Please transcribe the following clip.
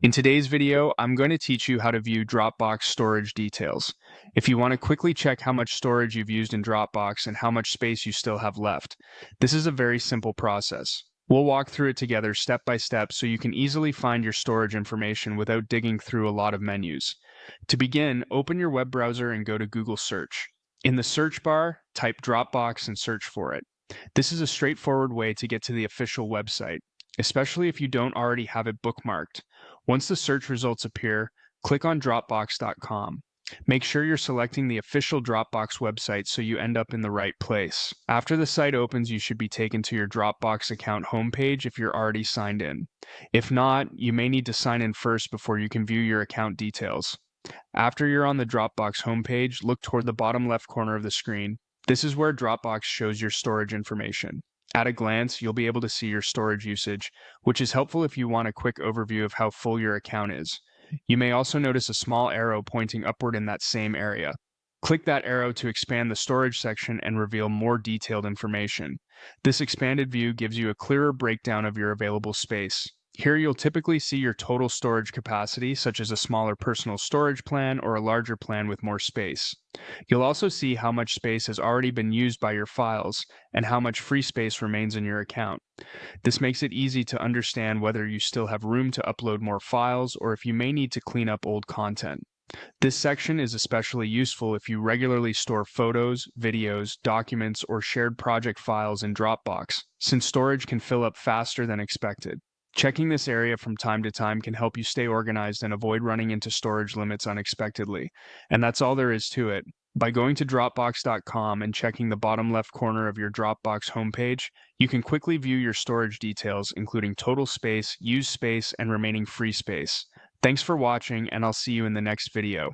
In today's video, I'm going to teach you how to view Dropbox storage details. If you want to quickly check how much storage you've used in Dropbox and how much space you still have left, this is a very simple process. We'll walk through it together step by step so you can easily find your storage information without digging through a lot of menus. To begin, open your web browser and go to Google Search. In the search bar, type Dropbox and search for it. This is a straightforward way to get to the official website, especially if you don't already have it bookmarked. Once the search results appear, click on Dropbox.com. Make sure you're selecting the official Dropbox website so you end up in the right place. After the site opens, you should be taken to your Dropbox account homepage if you're already signed in. If not, you may need to sign in first before you can view your account details. After you're on the Dropbox homepage, look toward the bottom left corner of the screen. This is where Dropbox shows your storage information. At a glance, you'll be able to see your storage usage, which is helpful if you want a quick overview of how full your account is. You may also notice a small arrow pointing upward in that same area. Click that arrow to expand the storage section and reveal more detailed information. This expanded view gives you a clearer breakdown of your available space. Here you'll typically see your total storage capacity, such as a smaller personal storage plan or a larger plan with more space. You'll also see how much space has already been used by your files and how much free space remains in your account. This makes it easy to understand whether you still have room to upload more files or if you may need to clean up old content. This section is especially useful if you regularly store photos, videos, documents, or shared project files in Dropbox, since storage can fill up faster than expected. Checking this area from time to time can help you stay organized and avoid running into storage limits unexpectedly. And that's all there is to it. By going to Dropbox.com and checking the bottom left corner of your Dropbox homepage, you can quickly view your storage details, including total space, used space, and remaining free space. Thanks for watching, and I'll see you in the next video.